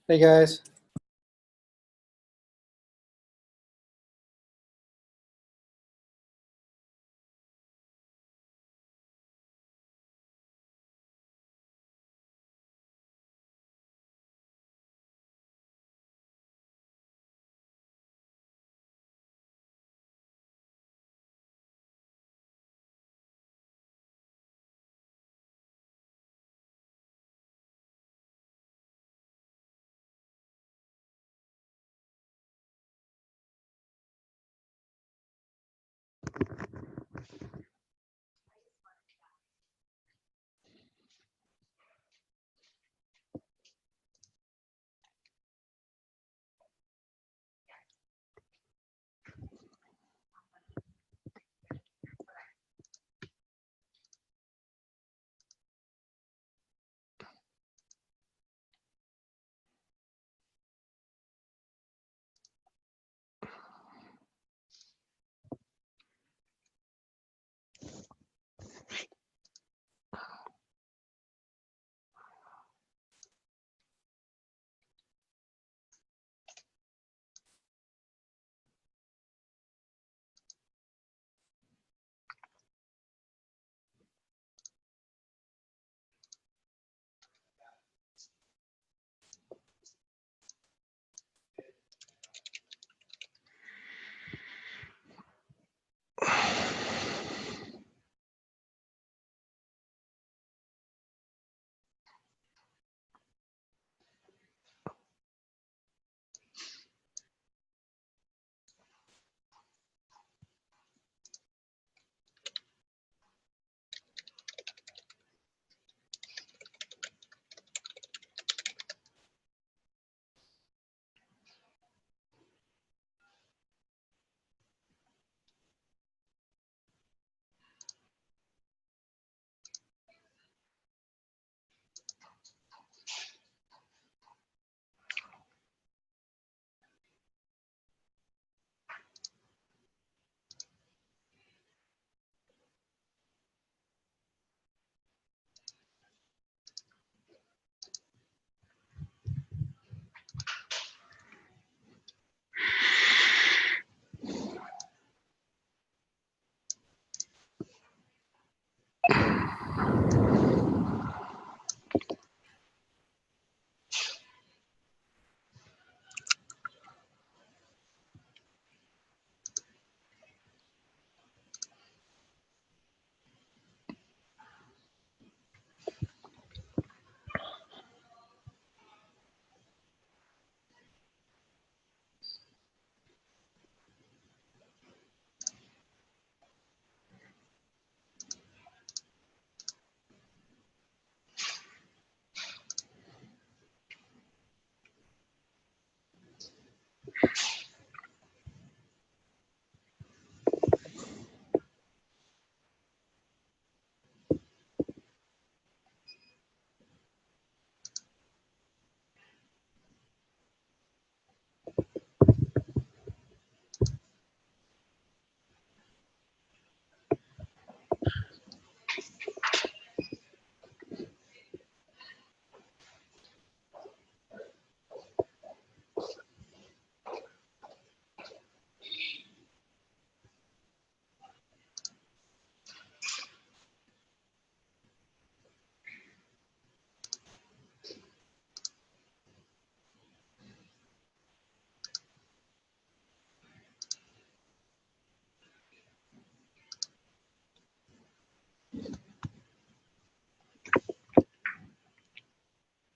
Hey guys.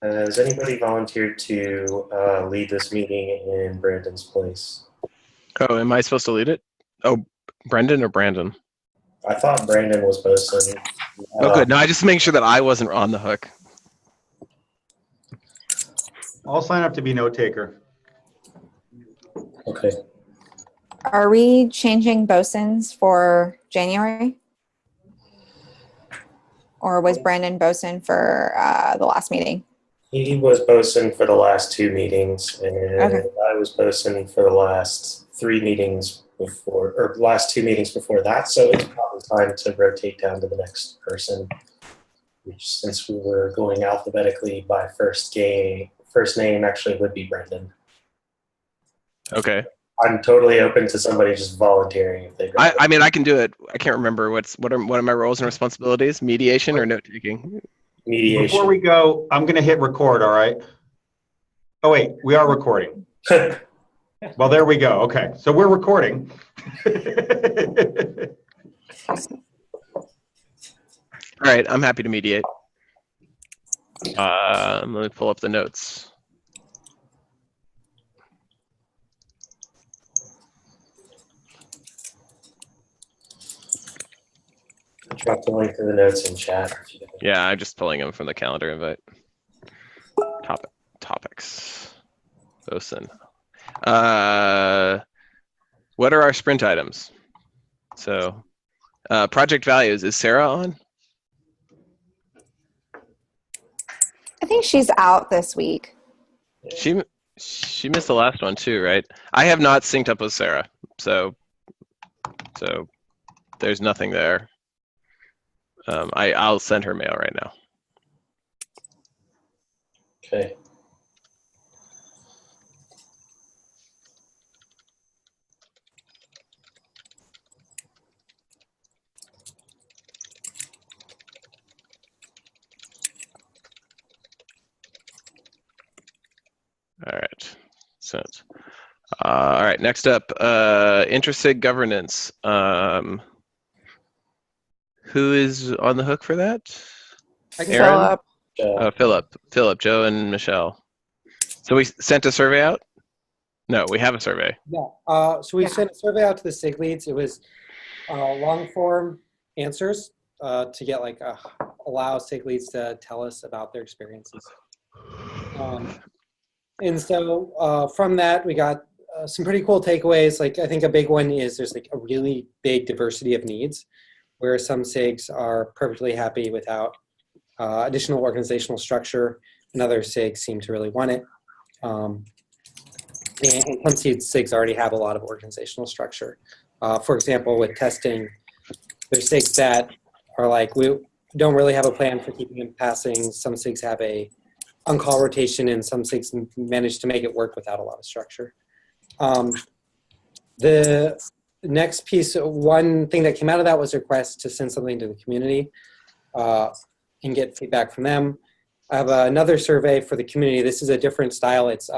Has anybody volunteered to lead this meeting in Brandon's place? Oh, am I supposed to lead it? Oh, Brendan or Brandon? I thought Brandon was posting. Oh, good. No, I just make sure that I wasn't on the hook. I'll sign up to be note taker. Okay. Are we changing bosuns for January? Or was Brandon bosun for the last meeting? He was bosun for the last 2 meetings, and Okay. I was bosun for the last 3 meetings before, or last 2 meetings before that. So it's probably time to rotate down to the next person. since we were going alphabetically by first name actually would be Brendan. Okay. I'm totally open to somebody just volunteering if they'd rather. I mean, I can do it. I can't remember what are my roles and responsibilities? Mediation or note taking? Mediation. Before we go, I'm going to hit record, all right? Oh, wait, we are recording. Well, there we go. Okay, so we're recording. All right, I'm happy to mediate. Let me pull up the notes. Drop the link to the notes in chat. Yeah, I'm just pulling them from the calendar invite. Topics. Bosun. What are our sprint items? So, project values. Is Sarah on? I think she's out this week. She missed the last one too, right? I have not synced up with Sarah, so there's nothing there. I'll send her mail right now. Okay. All right. So, all right. Next up, inter-sig governance. Who is on the hook for that? I can Aaron? Philip. Philip, Joe, and Michelle. So we sent a survey out? No, we have a survey. Yeah. So we sent a survey out to the SIG leads. It was long form answers to get allow SIG leads to tell us about their experiences. And so from that, we got some pretty cool takeaways. I think a big one is there's a really big diversity of needs, where some SIGs are perfectly happy without additional organizational structure, and other SIGs seem to really want it. And some SIGs already have a lot of organizational structure. For example, with testing, there's SIGs that are we don't really have a plan for keeping and passing. Some SIGs have a on-call rotation, and some SIGs manage to make it work without a lot of structure. The next piece, one thing that came out of that was a request to send something to the community and get feedback from them. I have another survey for the community. This is a different style. It's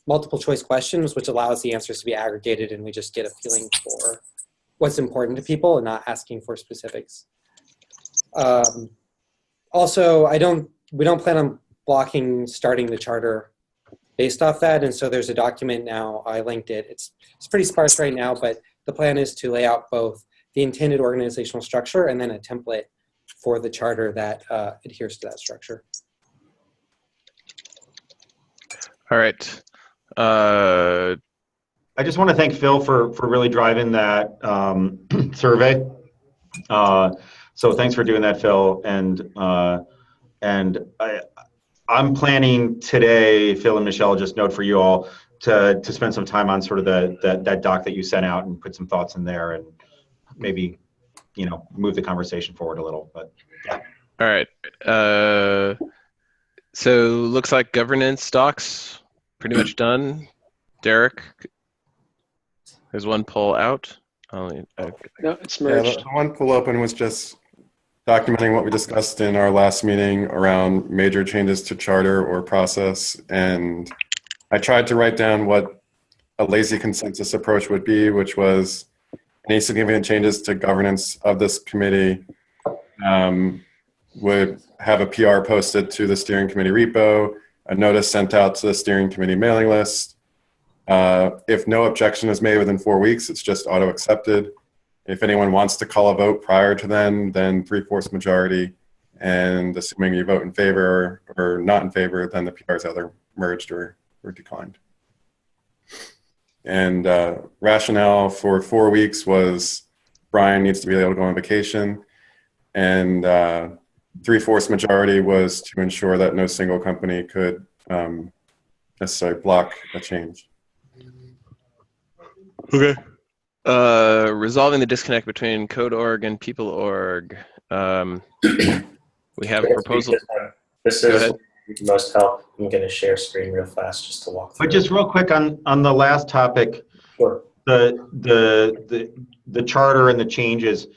multiple choice questions, which allows the answers to be aggregated, and we just get a feeling for what's important to people and not asking for specifics. Also, we don't plan on blocking starting the charter based off that, and so there's a document now. I linked it. It's pretty sparse right now, but the plan is to lay out both the intended organizational structure and then a template for the charter that adheres to that structure. All right. I just want to thank Phil for really driving that survey. So thanks for doing that, Phil. And I'm planning today, Phil and Michelle, just note for you all, to spend some time on sort of that doc that you sent out and put some thoughts in there, and maybe move the conversation forward a little. But yeah. All right. So looks like governance docs pretty much done. Derek, there's one pull out. No, it's Yeah, merged. the one pull open was just documenting what we discussed in our last meeting around major changes to charter or process. And I tried to write down what a lazy consensus approach would be, which was any significant changes to governance of this committee would have a PR posted to the steering committee repo, a notice sent out to the steering committee mailing list. If no objection is made within 4 weeks, it's just auto accepted. If anyone wants to call a vote prior to then 3/4 majority, and assuming you vote in favor or not in favor, then the PR is either merged or declined. And rationale for 4 weeks was Brian needs to be able to go on vacation, and 3/4 majority was to ensure that no single company could necessarily block a change. Okay. Resolving the disconnect between code.org and people.org. We have a proposal. This Go is ahead. the most help. I'm going to share screen real fast just to walk through. But just real quick on the last topic, Sure. the charter and the changes,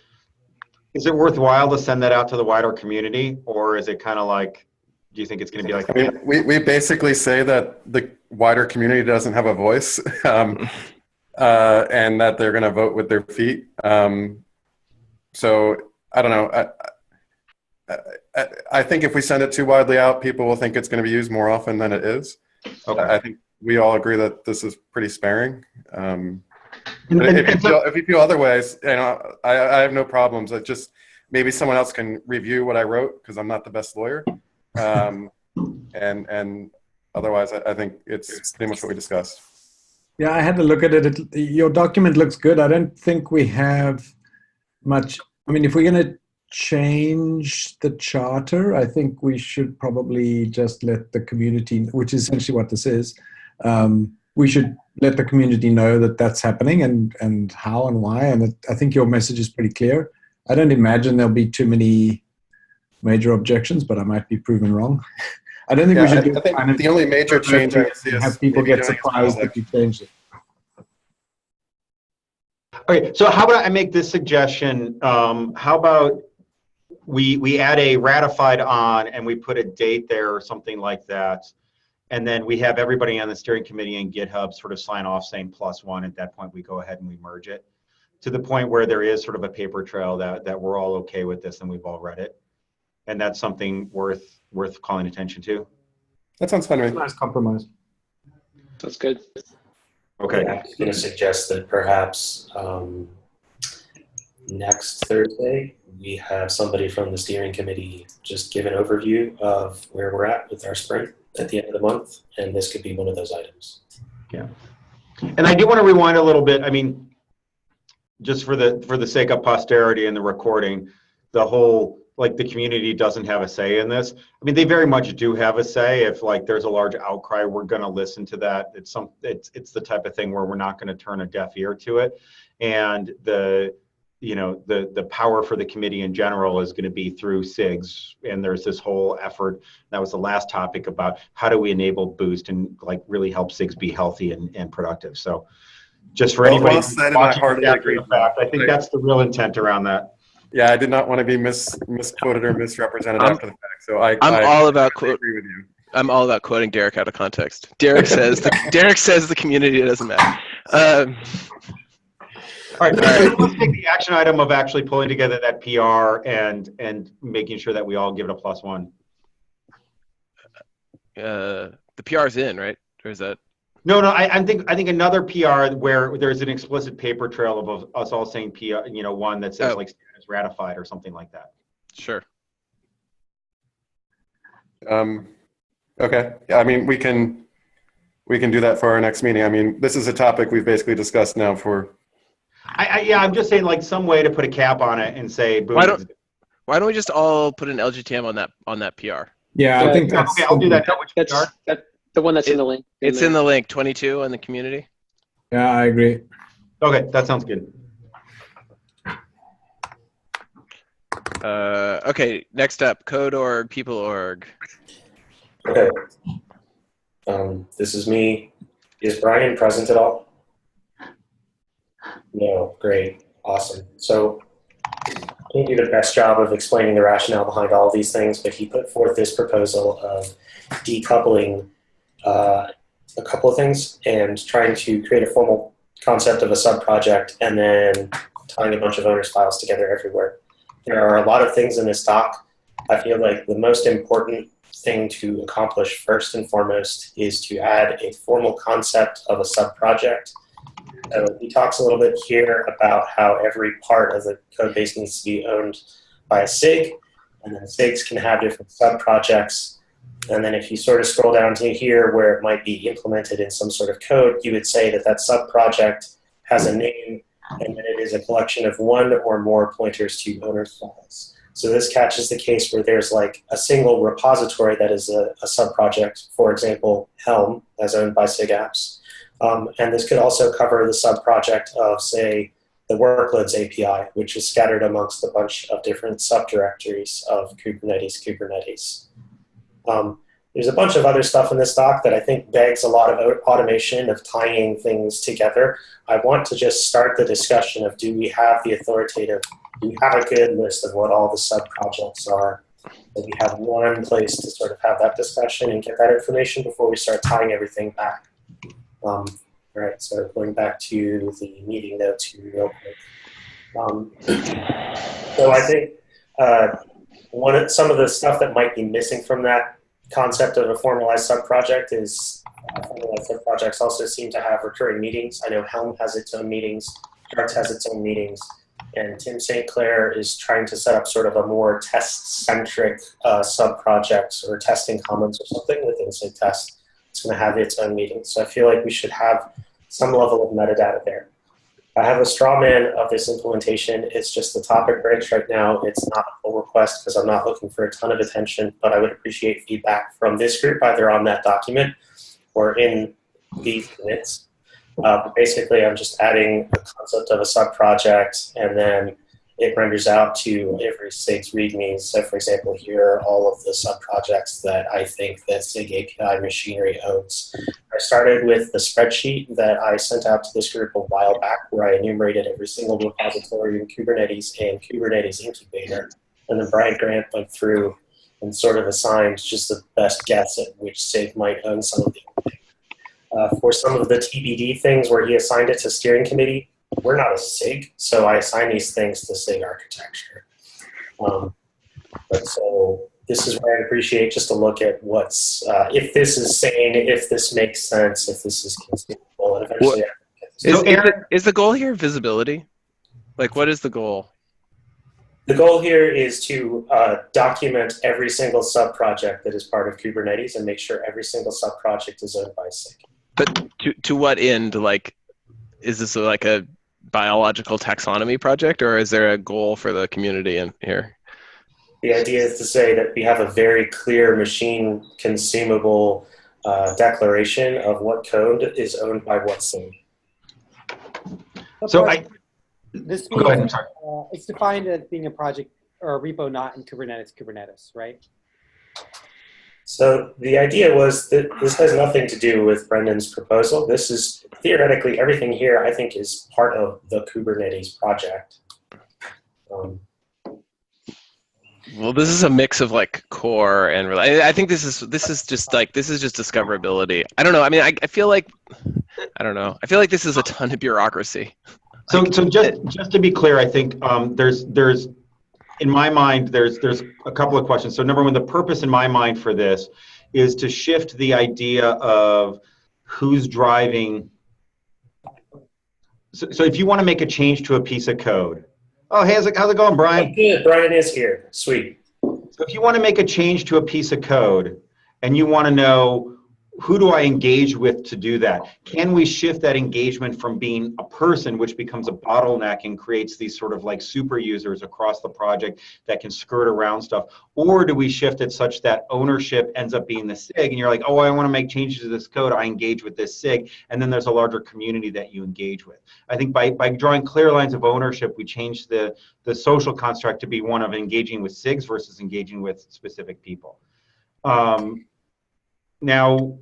is it worthwhile to send that out to the wider community, or is it kind of like, do you think it's going to be like? I mean, we basically say that the wider community doesn't have a voice, and that they're going to vote with their feet. So I don't know. I think if we send it too widely out, people will think it's going to be used more often than it is. Okay. I think we all agree that this is pretty sparing. If you feel otherwise, you know, I have no problems. It just maybe someone else can review what I wrote because I'm not the best lawyer. And otherwise, I think it's pretty much what we discussed. Yeah, I had to look at it. Your document looks good. I don't think we have much. I mean, if we're going to change the charter, I think we should probably just let the community, which is essentially what this is, we should let the community know that that's happening and how and why. And I think your message is pretty clear. I don't imagine there'll be too many major objections, but I might be proven wrong. I don't think we should do I think the only major change I would see is have people get doing surprised that you changed it. Okay, so how about I make this suggestion? How about we add a ratified on and we put a date there or something like that. And then we have everybody on the steering committee and GitHub sort of sign off saying +1. At that point, we go ahead and we merge it to the point where there is sort of a paper trail that we're all okay with this and we've all read it. And that's something worth calling attention to. That sounds fun to me. Nice compromise. That's good. Okay. I'm going to suggest that perhaps next Thursday, we have somebody from the steering committee just give an overview of where we're at with our sprint at the end of the month, and this could be one of those items. Yeah. And I do want to rewind a little bit. I mean, just for the sake of posterity and the recording, the whole, like, the community doesn't have a say in this. I mean, they very much do have a say. If like there's a large outcry, we're going to listen to that. It's the type of thing where we're not going to turn a deaf ear to it. And the power for the committee in general is going to be through SIGs. And there's this whole effort, that was the last topic, about how do we enable Boost and like really help SIGs be healthy and productive. So just for anybody said, and I watching heartily after agree. the fact, I think that's the real intent around that. Yeah, I did not want to be misquoted or misrepresented after the fact. So I all about agree with you. I'm all about quoting Derek out of context. Derek says the community doesn't matter. All right, so let's take the action item of actually pulling together that PR and making sure that we all give it a +1. The PR's in, right? Or is that? No, I think another PR where there's an explicit paper trail of us all saying PR, one that says like it's ratified or something like that. Sure. Okay. Yeah, I mean, we can do that for our next meeting. I mean, this is a topic we've basically discussed now for. I'm just saying, like, some way to put a cap on it and say, boom. Why don't we just all put an LGTM on that PR? Yeah, I think that's okay. I'll do that. That's the one that's in the link. It's in the link 22 on the community. Yeah, I agree. Okay, that sounds good. Okay, next up, code.org, people.org. Okay. This is me. Is Brian present at all? No, great, awesome. So I didn't do the best job of explaining the rationale behind all of these things, but he put forth this proposal of decoupling a couple of things and trying to create a formal concept of a sub-project and then tying a bunch of owners files together everywhere. There are a lot of things in this doc. I feel like the most important thing to accomplish first and foremost is to add a formal concept of a sub-project. He talks a little bit here about how every part of the code base needs to be owned by a SIG, and then SIGs can have different sub-projects. And then if you sort of scroll down to here where it might be implemented in some sort of code, you would say that that sub-project has a name, and that it is a collection of one or more pointers to owner files. So this catches the case where there's like a single repository that is a sub-project, for example, Helm, as owned by SIG Apps. And this could also cover the sub-project of, say, the workloads API, which is scattered amongst a bunch of different subdirectories of Kubernetes. There's a bunch of other stuff in this doc that I think begs a lot of automation of tying things together. I want to just start the discussion of, do we have a good list of what all the sub-projects are? Do we have one place to sort of have that discussion and get that information before we start tying everything back? All right, so going back to the meeting notes here real quick. So I think some of the stuff that might be missing from that concept of a formalized sub-project is formalized sub-projects also seem to have recurring meetings. I know Helm has its own meetings, Darts has its own meetings, and Tim St. Clair is trying to set up sort of a more test-centric sub-project or testing commons or something within SIG Test. It's going to have its own meeting. So I feel like we should have some level of metadata there. I have a straw man of this implementation. It's just the topic bridge right now. It's not a pull request because I'm not looking for a ton of attention, but I would appreciate feedback from this group either on that document or in these minutes. But basically, I'm just adding the concept of a sub-project, and then it renders out to every SIG's README. So for example, here are all of the sub-projects that I think that SIG API machinery owns. I started with the spreadsheet that I sent out to this group a while back where I enumerated every single repository in Kubernetes and Kubernetes incubator. And then Brian Grant went through and sort of assigned just the best guess at which SIG might own some of the for some of the TBD things where he assigned it to steering committee, we're not a SIG, so I assign these things to SIG architecture. But so this is where I'd appreciate just a look at what's, if this is sane, if this makes sense, if this is conceivable, and eventually is the goal here visibility? Like, what is the goal? The goal here is to document every single sub-project that is part of Kubernetes and make sure every single sub-project is owned by SIG. But to what end? Like, is this like a biological taxonomy project, or is there a goal for the community in here? The idea is to say that we have a very clear machine consumable declaration of what code is owned by what SIG. So this go ahead, I'm means sorry. it's defined as being a project or a repo not in Kubernetes, right? So the idea was that this has nothing to do with Brendan's proposal. This is theoretically everything here, I think, is part of the Kubernetes project. Well, this is a mix of like core and I think this is just discoverability. I don't know. I mean, I feel like I don't know. I feel like this is a ton of bureaucracy. So just to be clear, I think there's in my mind there's a couple of questions. So number one, the purpose in my mind for this is to shift the idea of who's driving. So if you want to make a change to a piece of code, oh, hey, how's it going, Brian? Oh, good. Brian is here. Sweet. So if you want to make a change to a piece of code and you want to know who do I engage with to do that, can we shift that engagement from being a person, which becomes a bottleneck and creates these sort of like super users across the project that can skirt around stuff? Or do we shift it such that ownership ends up being the SIG and you're like, oh, I want to make changes to this code, I engage with this SIG, and then there's a larger community that you engage with. I think by drawing clear lines of ownership, we change the social construct to be one of engaging with SIGs versus engaging with specific people. Now,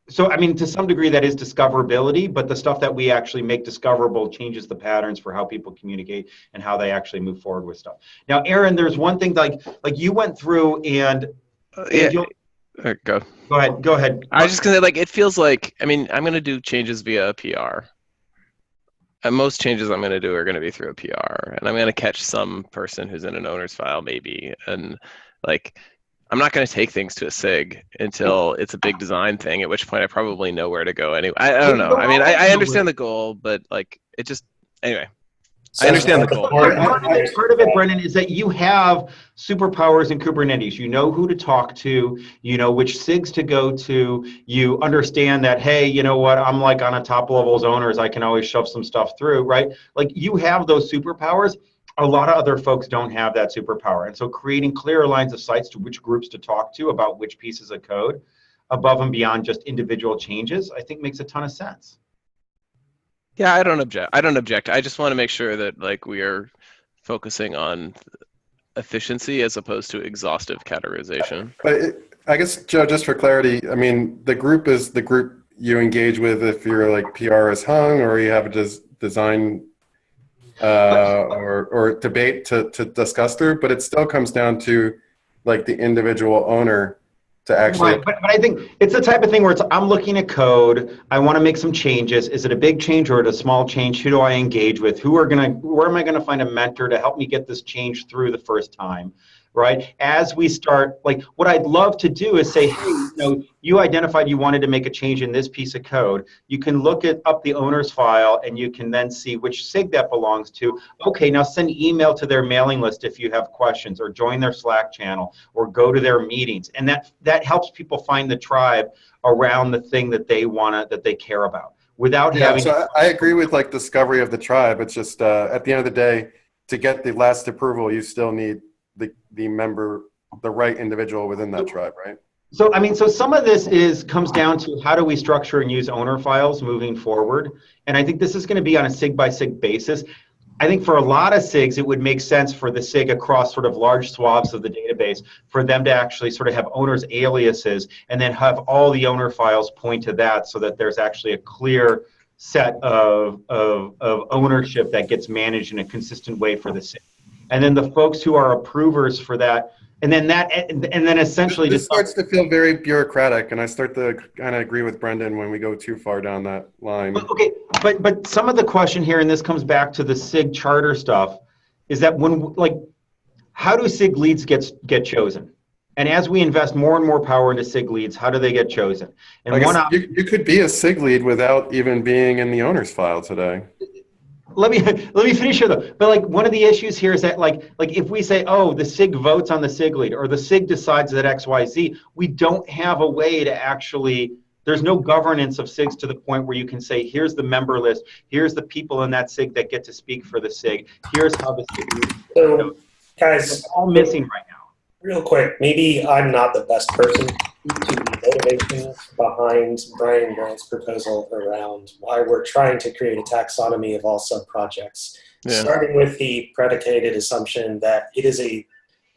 so I mean, to some degree that is discoverability, but the stuff that we actually make discoverable changes the patterns for how people communicate and how they actually move forward with stuff. Now, Aaron, there's one thing like you went through and Yeah. Go ahead. I was just gonna say, like, it feels like, I mean, I'm gonna do changes via a PR. And most changes I'm gonna do are gonna be through a PR, and I'm gonna catch some person who's in an owner's file maybe, and like, I'm not going to take things to a SIG until it's a big design thing, at which point I probably know where to go anyway. I don't know. I mean, I understand the goal, but like, it just, anyway, I understand the goal. Part of it, Brendan, is that you have superpowers in Kubernetes. You know who to talk to, you know which SIGs to go to, you understand that, hey, you know what, I'm like on a top level's owners, I can always shove some stuff through, right? Like you have those superpowers. A lot of other folks don't have that superpower. And so creating clearer lines of sight to which groups to talk to about which pieces of code above and beyond just individual changes, I think makes a ton of sense. Yeah, I don't object. I don't object. I just want to make sure that like we are focusing on efficiency as opposed to exhaustive categorization. But I guess, Joe, just for clarity, I mean, the group is the group you engage with if you're like PR is hung or you have a design or debate to discuss through, but it still comes down to like the individual owner to actually. Right, but I think it's the type of thing where it's, I'm looking at code, I want to make some changes. Is it a big change or a small change? Who do I engage with? Where am I gonna find a mentor to help me get this change through the first time? Right? As we start, like what I'd love to do is say, hey, you identified you wanted to make a change in this piece of code. You can look up the owner's file and you can then see which SIG that belongs to. Okay, now send email to their mailing list if you have questions, or join their Slack channel, or go to their meetings. And that helps people find the tribe around the thing that they care about without having. So I agree with like discovery of the tribe. It's just at the end of the day, to get the last approval, you still need the member, the right individual within that tribe, right? So, I mean, so some of this comes down to how do we structure and use owner files moving forward? And I think this is going to be on a SIG by SIG basis. I think for a lot of SIGs, it would make sense for the SIG across sort of large swaths of the database for them to actually sort of have owners' aliases and then have all the owner files point to that so that there's actually a clear set of ownership that gets managed in a consistent way for the SIG. And then the folks who are approvers for that, and then essentially this just starts to feel very bureaucratic, and I start to kind of agree with Brendan when we go too far down that line. Okay, but some of the question here, and this comes back to the SIG charter stuff, is that how do SIG leads get chosen? And as we invest more and more power into SIG leads, how do they get chosen? And you could be a SIG lead without even being in the owner's file today. Let me finish here though. But like one of the issues here is that like if we say, oh, the SIG votes on the SIG lead, or the SIG decides that XYZ, we don't have a way to actually, there's no governance of SIGs to the point where you can say, here's the member list, here's the people in that SIG that get to speak for the SIG, here's how the SIG. So guys, it's all missing right now. Real quick, maybe I'm not the best person to the motivation behind Brian Grant's proposal around why we're trying to create a taxonomy of all sub-projects. Yeah. Starting with the predicated assumption that it is a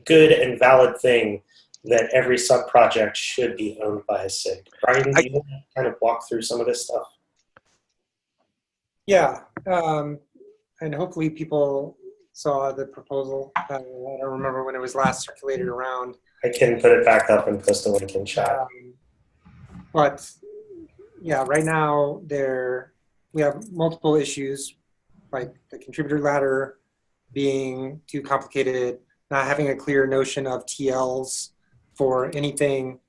good and valid thing that every sub-project should be owned by a SIG. Brian, do you want to kind of walk through some of this stuff? Yeah, and hopefully people saw the proposal. I don't remember when it was last circulated around. I can put it back up and post a link in chat. But yeah, right now we have multiple issues, like the contributor ladder being too complicated, not having a clear notion of TLs for anything,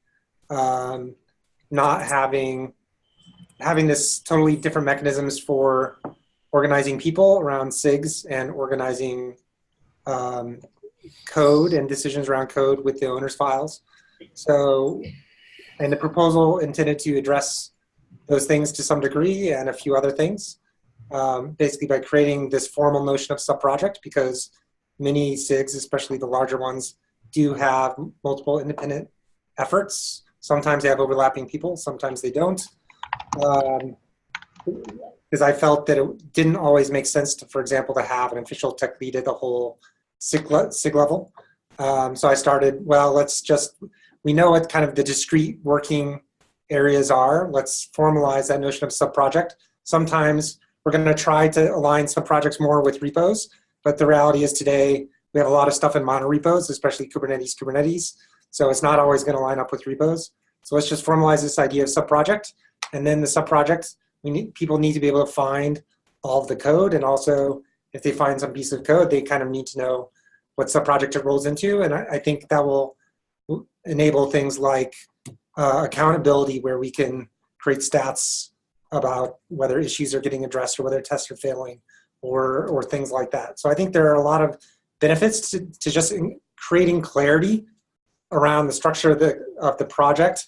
not having this totally different mechanisms for organizing people around SIGs and organizing code and decisions around code with the owner's files. So, and the proposal intended to address those things to some degree and a few other things, basically by creating this formal notion of subproject, because many SIGs, especially the larger ones, do have multiple independent efforts. Sometimes they have overlapping people, sometimes they don't. Because I felt that it didn't always make sense to, for example, to have an official tech lead at the whole SIG level. So I started, well, we know what kind of the discrete working areas are. Let's formalize that notion of subproject. Sometimes we're going to try to align subprojects more with repos, but the reality is today we have a lot of stuff in monorepos, especially Kubernetes. So it's not always going to line up with repos. So let's just formalize this idea of subproject. And then the subproject, people need to be able to find all of the code, and also if they find some piece of code, they kind of need to know what subproject it rolls into. And I think that will enable things like accountability, where we can create stats about whether issues are getting addressed or whether tests are failing, or things like that. So I think there are a lot of benefits to just creating clarity around the structure of the project,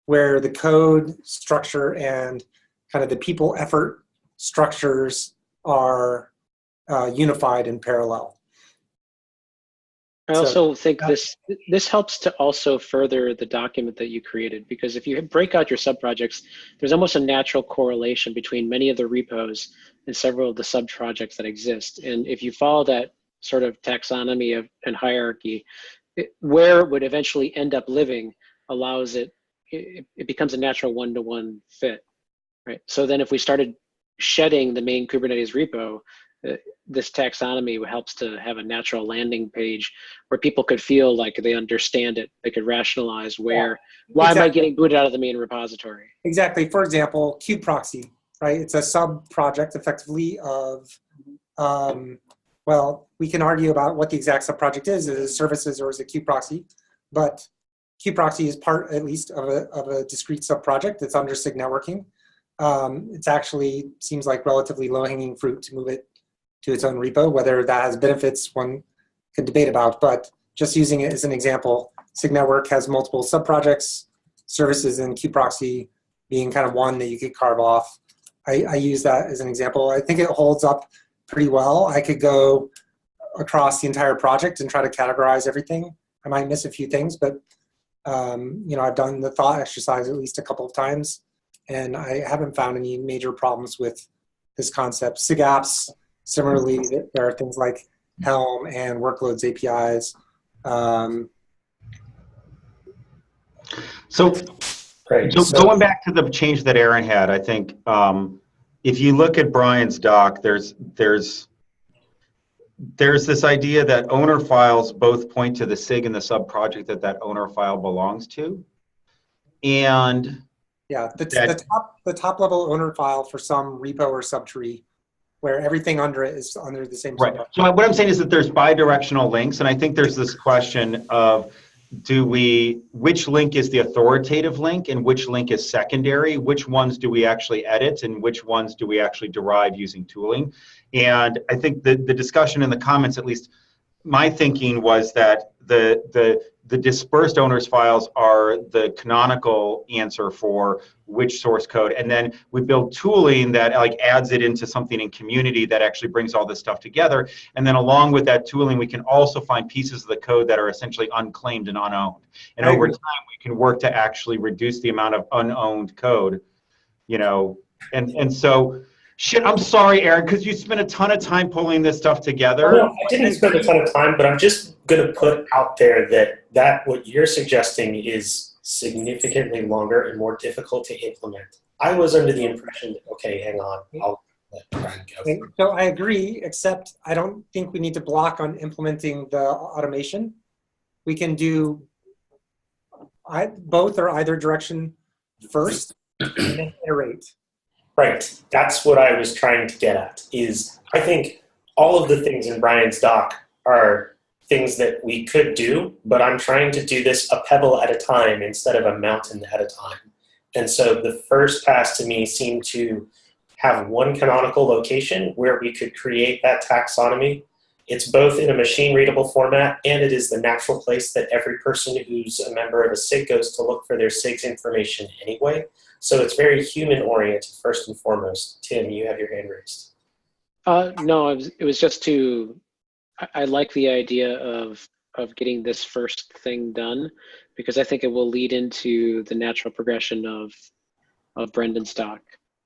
where the code structure and kind of the people effort structures are unified in parallel. I also think this helps to also further the document that you created, because if you break out your subprojects, there's almost a natural correlation between many of the repos and several of the sub-projects that exist. And if you follow that sort of taxonomy and hierarchy, where it would eventually end up living allows it becomes a natural one-to-one fit, right? So then if we started shedding the main Kubernetes repo, this taxonomy helps to have a natural landing page where people could feel like they understand it. They could rationalize why am I getting booted out of the main repository? Exactly. For example, kubeproxy, right? It's a sub-project effectively of, well, we can argue about what the exact sub-project is. Is it services or is it kubeproxy? But kubeproxy is part, at least, of a discrete sub-project. It's under SIG networking. It's actually seems like relatively low-hanging fruit to move it to its own repo. Whether that has benefits, one could debate about, but just using it as an example, SIG network has multiple sub-projects, services and kubeproxy being kind of one that you could carve off. I use that as an example. I think it holds up pretty well. I could go across the entire project and try to categorize everything. I might miss a few things, but I've done the thought exercise at least a couple of times, and I haven't found any major problems with this concept. SIG Apps, similarly, there are things like Helm and workloads APIs. So going back to the change that Aaron had, I think if you look at Brian's doc, there's this idea that owner files both point to the SIG and the sub-project that owner file belongs to. And yeah, the top level owner file for some repo or subtree where everything under it is under the same. Right. So what I'm saying is that there's bidirectional links, and I think there's this question of which link is the authoritative link and which link is secondary? Which ones do we actually edit and which ones do we actually derive using tooling? And I think the discussion in the comments, at least my thinking was that the dispersed owners files are the canonical answer for which source code, and then we build tooling that like adds it into something in community that actually brings all this stuff together. And then along with that tooling, we can also find pieces of the code that are essentially unclaimed and unowned. And over time, we can work to actually reduce the amount of unowned code, and so. Shit, I'm sorry, Aaron, because you spent a ton of time pulling this stuff together. No, I didn't spend a ton of time, but I'm just going to put out there that what you're suggesting is significantly longer and more difficult to implement. I was under the impression that, okay, hang on, I'll let Brian go. So I agree, except I don't think we need to block on implementing the automation. We can do both or either direction first and then iterate. Right. That's what I was trying to get at, is I think all of the things in Brian's doc are things that we could do, but I'm trying to do this a pebble at a time instead of a mountain at a time. And so the first pass to me seemed to have one canonical location where we could create that taxonomy. It's both in a machine-readable format, and it is the natural place that every person who's a member of a SIG goes to look for their SIG's information anyway. So it's very human-oriented, first and foremost. Tim, you have your hand raised. No, it was just I like the idea of getting this first thing done, because I think it will lead into the natural progression of Brendan's doc,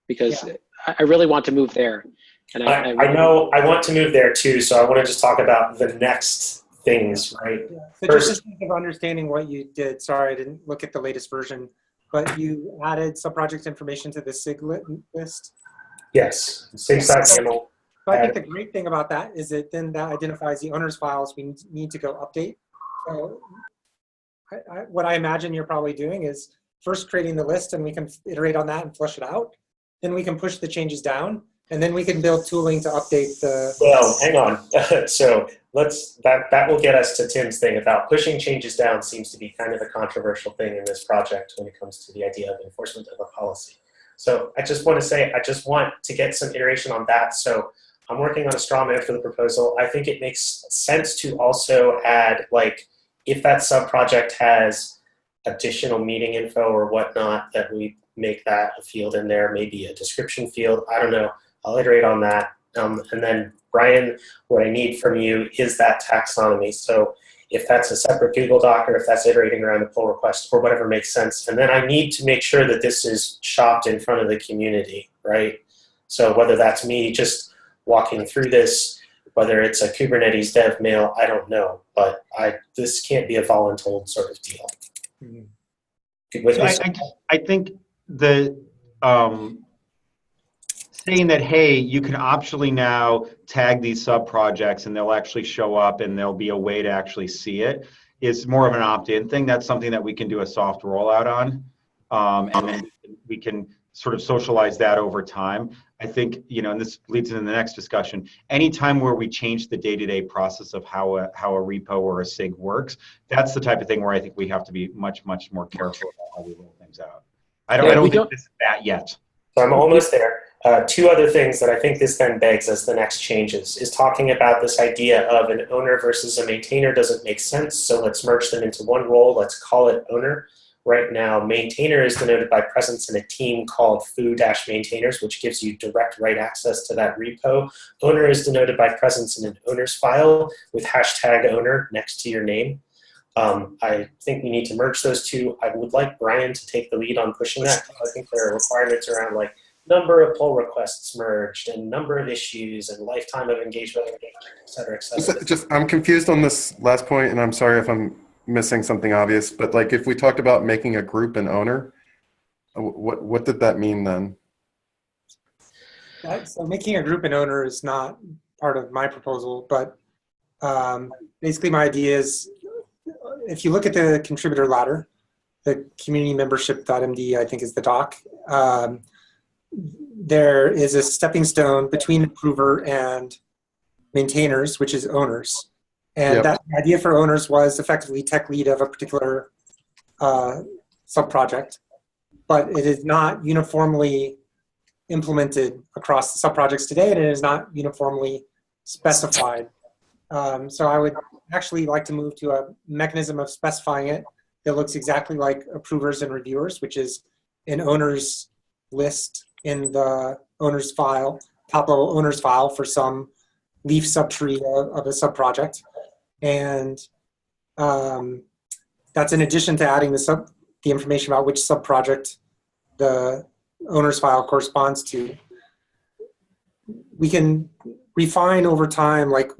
because I really want to move there. And I know I want to move there too, so I want to just talk about the next things, right? Yeah. So first, just think of understanding what you did. Sorry, I didn't look at the latest version, but you added sub-project information to the SIG list. Yes, SIG.yaml. So I think the great thing about that is that then that identifies the owner's files we need to go update. So what I imagine you're probably doing is first creating the list, and we can iterate on that and flush it out. Then we can push the changes down, and then we can build tooling to update the. Well, hang on. So that will get us to Tim's thing about pushing changes down. Seems to be kind of a controversial thing in this project when it comes to the idea of enforcement of a policy. So I just want to say, I just want to get some iteration on that. So I'm working on a straw man for the proposal. I think it makes sense to also add, like, if that sub-project has additional meeting info or whatnot, that we make that a field in there, maybe a description field. I don't know. I'll iterate on that. And then, Brian, what I need from you is that taxonomy. So if that's a separate Google Doc or if that's iterating around a pull request or whatever makes sense. And then I need to make sure that this is shopped in front of the community, right? So whether that's me just walking through this, whether it's a Kubernetes dev mail, I don't know, but this can't be a voluntold sort of deal. I think the saying that, hey, you can optionally now tag these sub-projects and they'll actually show up and there'll be a way to actually see it is more of an opt-in thing. That's something that we can do a soft rollout on. And then we can sort of socialize that over time. I think, and this leads into the next discussion, anytime where we change the day-to-day process of how a repo or a SIG works, that's the type of thing where I think we have to be much, much more careful about how we roll things out. I don't think this is that yet. So I'm almost there. Two other things that I think this then begs as the next changes is talking about this idea of an owner versus a maintainer doesn't make sense, so let's merge them into one role. Let's call it owner. Right now, maintainer is denoted by presence in a team called foo-maintainers, which gives you direct write access to that repo. Owner is denoted by presence in an owner's file with hashtag owner next to your name. I think we need to merge those two. I would like Brian to take the lead on pushing that. I think there are requirements around like number of pull requests merged and number of issues and lifetime of engagement, et cetera, et cetera. I'm confused on this last point, and I'm sorry if I'm missing something obvious, but like if we talked about making a group an owner, what did that mean then? So making a group an owner is not part of my proposal, but basically my idea is if you look at the contributor ladder, the community membership.md I think is the doc, there is a stepping stone between approver and maintainers, which is owners. And that idea for owners was effectively tech lead of a particular sub-project, but it is not uniformly implemented across the sub-projects today, and it is not uniformly specified. So I would actually like to move to a mechanism of specifying it that looks exactly like approvers and reviewers, which is an owners list in the owners file, top-level owners file for some leaf subtree of a sub-project. And that's in addition to adding the information about which sub-project the owner's file corresponds to. We can refine over time, like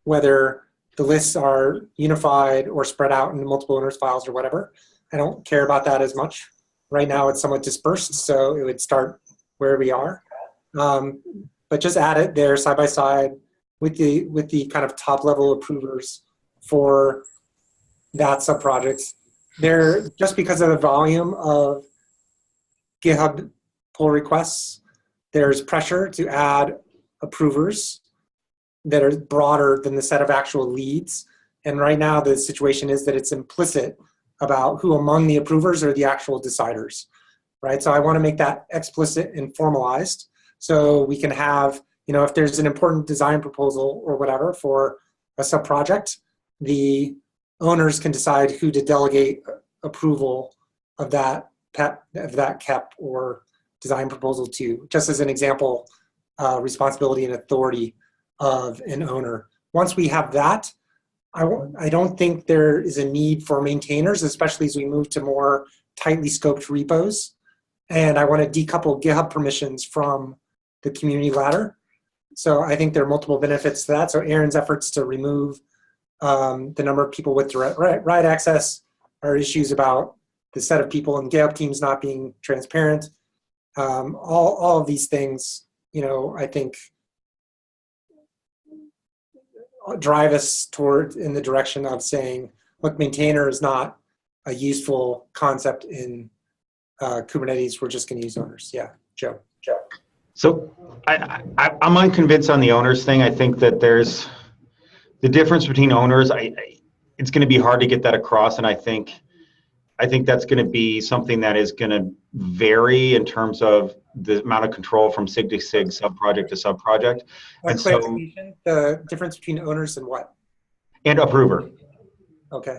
whether the lists are unified or spread out into multiple owners files or whatever. I don't care about that as much. Right now it's somewhat dispersed, so it would start where we are. But just add it there side by side with the kind of top level approvers for that sub-project. There, just because of the volume of GitHub pull requests, there's pressure to add approvers that are broader than the set of actual leads. And right now the situation is that it's implicit about who among the approvers are the actual deciders, right? So I want to make that explicit and formalized so we can have, if there's an important design proposal or whatever for a sub-project, the owners can decide who to delegate approval of that KEP or design proposal to. Just as an example, responsibility and authority of an owner. Once we have that, I don't think there is a need for maintainers, especially as we move to more tightly scoped repos. And I want to decouple GitHub permissions from the community ladder. So I think there are multiple benefits to that. So Aaron's efforts to remove the number of people with direct write access are issues about the set of people in GitHub teams not being transparent. All of these things, I think drive us toward in the direction of saying, look, maintainer is not a useful concept in Kubernetes. We're just going to use owners. Yeah, Joe. So I'm unconvinced on the owners thing. I think that there's the difference between owners. It's going to be hard to get that across, and I think that's going to be something that is going to vary in terms of the amount of control from SIG to SIG, sub-project to sub-project. And so, the difference between owners and what? And approver. Okay.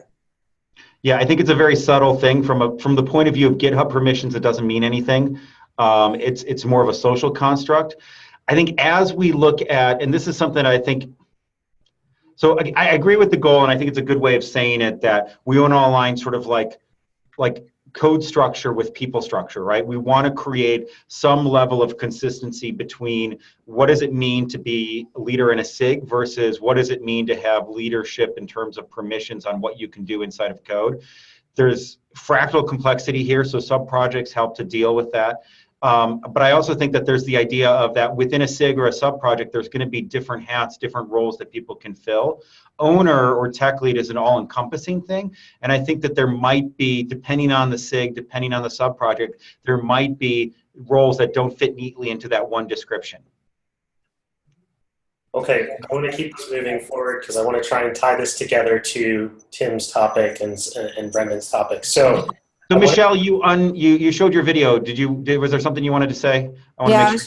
Yeah, I think it's a very subtle thing from the point of view of GitHub permissions. It doesn't mean anything. It's more of a social construct. I think as we look at, and this is something I think, So I agree with the goal, and I think it's a good way of saying it, that we want to align sort of like code structure with people structure, right? We want to create some level of consistency between what does it mean to be a leader in a SIG versus what does it mean to have leadership in terms of permissions on what you can do inside of code. There's fractal complexity here, so sub-projects help to deal with that. But I also think that there's the idea of that within a SIG or a sub-project, there's going to be different hats, different roles that people can fill. Owner or tech lead is an all-encompassing thing. And I think that there might be, depending on the SIG, depending on the sub-project, there might be roles that don't fit neatly into that one description. Okay, I want to keep this moving forward because I want to try and tie this together to Tim's topic and Brendan's topic. So Michelle, you showed your video. Was there something you wanted to say? I want to make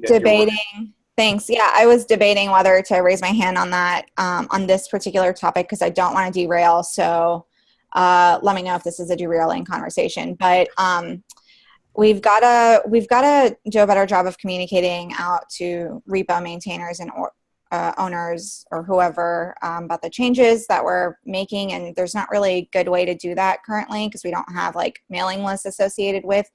sure debating. Thanks. Yeah, I was debating whether to raise my hand on that on this particular topic because I don't want to derail. So let me know if this is a derailing conversation. But we've got to do a better job of communicating out to repo maintainers and owners or whoever about the changes that we're making, and there's not really a good way to do that currently because we don't have like mailing lists associated with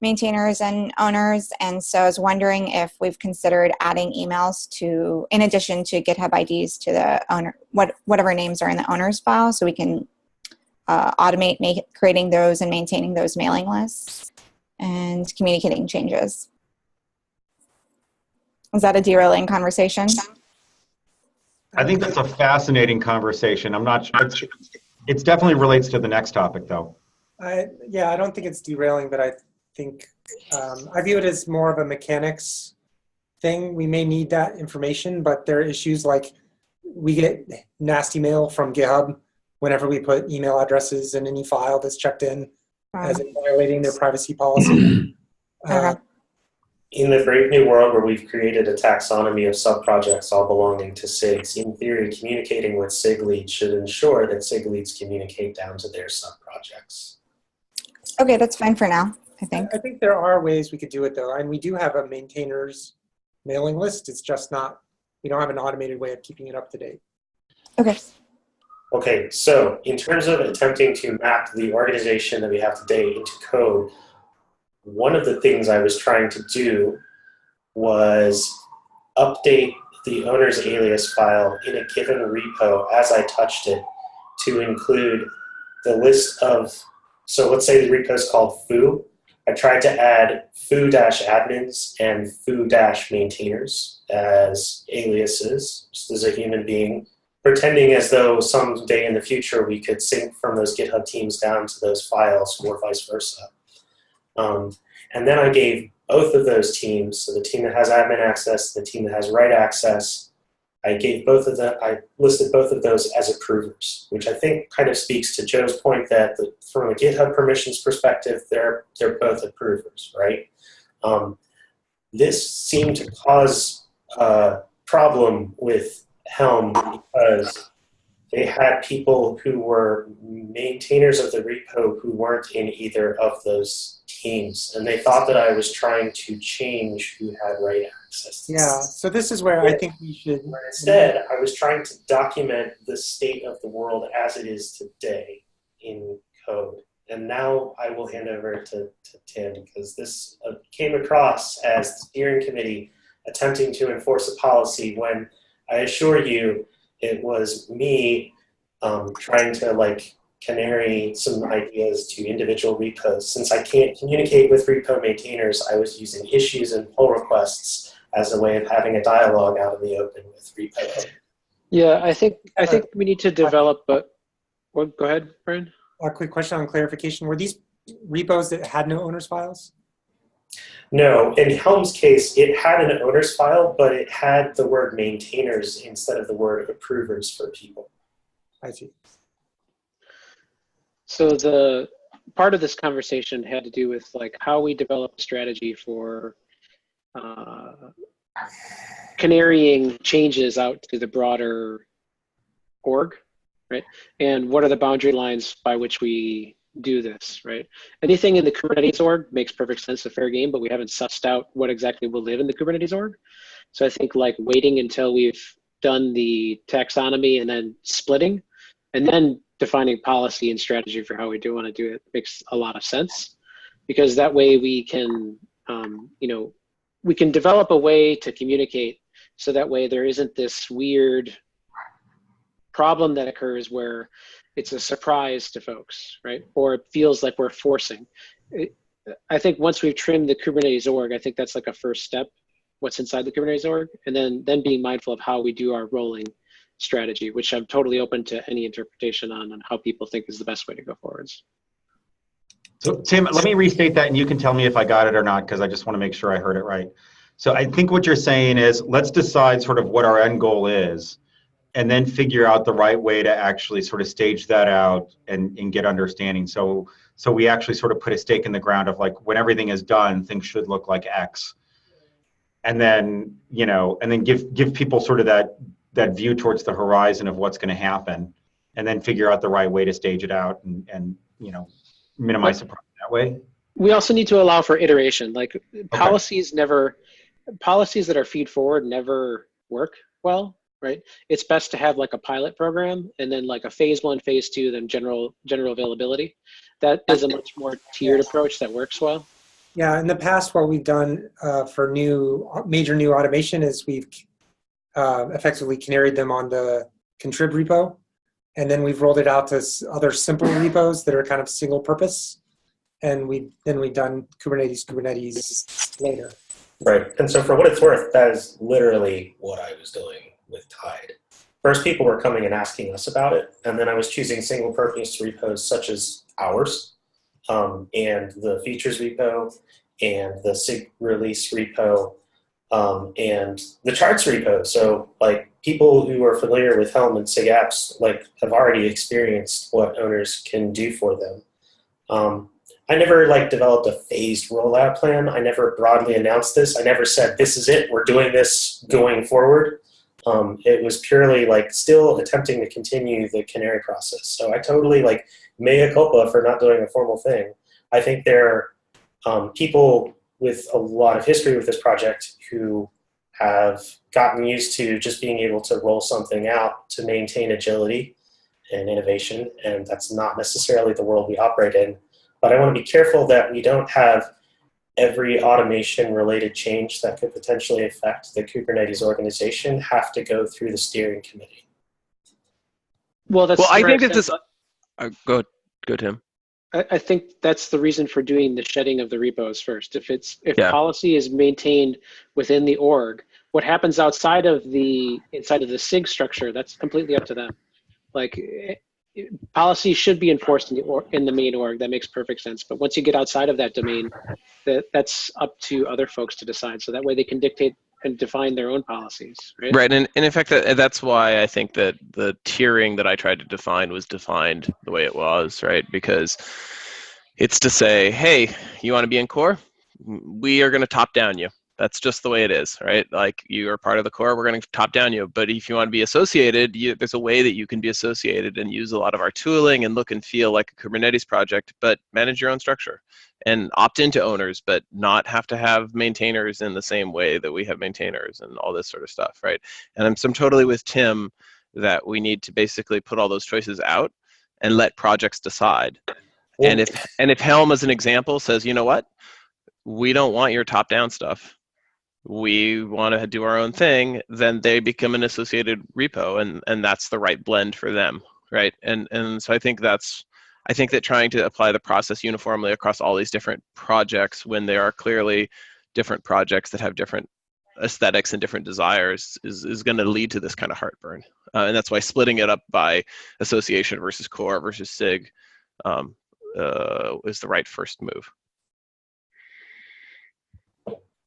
maintainers and owners. And so I was wondering if we've considered adding emails to, in addition to GitHub IDs, to the owner, whatever names are in the owner's file, so we can automate creating those and maintaining those mailing lists and communicating changes. Is that a derailing conversation? I think that's a fascinating conversation. I'm not sure. It definitely relates to the next topic, though. Yeah, I don't think it's derailing, but I think I view it as more of a mechanics thing. We may need that information, but there are issues like we get nasty mail from GitHub whenever we put email addresses in any file that's checked in as in violating their privacy policy. In the brave new world where we've created a taxonomy of sub-projects all belonging to SIGs, in theory, communicating with SIG leads should ensure that SIG leads communicate down to their sub-projects. Okay, that's fine for now, I think. I think there are ways we could do it, though. And we do have a maintainers mailing list. It's just not, we don't have an automated way of keeping it up to date. Okay. Okay, so in terms of attempting to map the organization that we have today into code, one of the things I was trying to do was update the owner's alias file in a given repo as I touched it to include the list of, so let's say the repo is called foo. I tried to add foo-admins and foo-maintainers as aliases, just as a human being, pretending as though someday in the future we could sync from those GitHub teams down to those files or vice versa. And then I gave both of those teams, so the team that has admin access, the team that has write access, I listed both of those as approvers, which I think kind of speaks to Joe's point that from a GitHub permissions perspective, they're both approvers, right? This seemed to cause a problem with Helm because they had people who were maintainers of the repo who weren't in either of those teams, and they thought that I was trying to change who had write access. Yeah, so this is where I think we should... Instead, I was trying to document the state of the world as it is today in code. And now I will hand over to Tim, because this came across as the steering committee attempting to enforce a policy when I assure you it was me trying to canary some ideas to individual repos. Since I can't communicate with repo maintainers, I was using issues and pull requests as a way of having a dialogue out in the open with repo. Yeah, I think we need to develop. But go ahead, Brian. A quick question on clarification: were these repos that had no owners files? No, in Helm's case, it had an owner's file, but it had the word maintainers instead of the word approvers for people. I see. So the part of this conversation had to do with how we develop a strategy for canarying changes out to the broader org, right? And what are the boundary lines by which we do this, right? Anything in the Kubernetes org makes perfect sense, a fair game, but we haven't sussed out what exactly will live in the Kubernetes org. So I think waiting until we've done the taxonomy and then splitting, and then defining policy and strategy for how we do want to do it makes a lot of sense, because that way we can, we can develop a way to communicate, so that way there isn't this weird problem that occurs where it's a surprise to folks, right? Or it feels like we're forcing. I think once we've trimmed the Kubernetes org, I think that's like a first step, what's inside the Kubernetes org, and then being mindful of how we do our rolling strategy, which I'm totally open to any interpretation on how people think is the best way to go forwards. So Tim, let me restate that and you can tell me if I got it or not, because I just want to make sure I heard it right. So I think what you're saying is, let's decide sort of what our end goal is, and then figure out the right way to actually sort of stage that out and get understanding. So we actually sort of put a stake in the ground of like, when everything is done, things should look like X. And then, and then give people sort of that view towards the horizon of what's going to happen, and then figure out the right way to stage it out and minimize the problem that way. We also need to allow for iteration. Like policies that are feed forward never work well, right? It's best to have like a pilot program, and then like a phase 1, phase 2, then general availability. That is a much more tiered approach that works well. Yeah, in the past, what we've done for major new automation is we've effectively canaryed them on the contrib repo, and then we've rolled it out to other simple repos that are kind of single purpose, and we've done Kubernetes later. Right, and so for what it's worth, that is literally what I was doing with Tide. First, people were coming and asking us about it, and then I was choosing single purpose repos such as ours, and the features repo, and the SIG release repo, and the charts repo. So like people who are familiar with Helm and SIG Apps like have already experienced what owners can do for them. I never like developed a phased rollout plan. I never broadly announced this. I never said, this is it, we're doing this going forward. It was purely like still attempting to continue the canary process. So I totally like mea culpa for not doing a formal thing. I think there are people with a lot of history with this project who have gotten used to just being able to roll something out to maintain agility and innovation, and that's not necessarily the world we operate in. But I want to be careful that we don't have every automation-related change that could potentially affect the Kubernetes organization have to go through the steering committee. Well, I think that this. Go, Tim. I think that's the reason for doing the shedding of the repos first. If policy is maintained within the org, what happens inside of the SIG structure, that's completely up to them. Like policy should be enforced in the main org. That makes perfect sense. But once you get outside of that domain, that's up to other folks to decide. So that way they can dictate and define their own policies, right? Right, and in fact, that's why I think that the tiering that I tried to define was defined the way it was, right? Because it's to say, hey, you want to be in core? We are going to top down you. That's just the way it is, right? Like you are part of the core, we're going to top down you. But if you want to be associated, there's a way that you can be associated and use a lot of our tooling and look and feel like a Kubernetes project, but manage your own structure and opt into owners, but not have to have maintainers in the same way that we have maintainers and all this sort of stuff, right? And I'm totally with Tim that we need to basically put all those choices out and let projects decide. And if Helm, as an example, says, you know what, we don't want your top-down stuff, we want to do our own thing, then they become an associated repo, and that's the right blend for them, right? And so I think that trying to apply the process uniformly across all these different projects when there are clearly different projects that have different aesthetics and different desires is going to lead to this kind of heartburn. And that's why splitting it up by association versus core versus SIG is the right first move.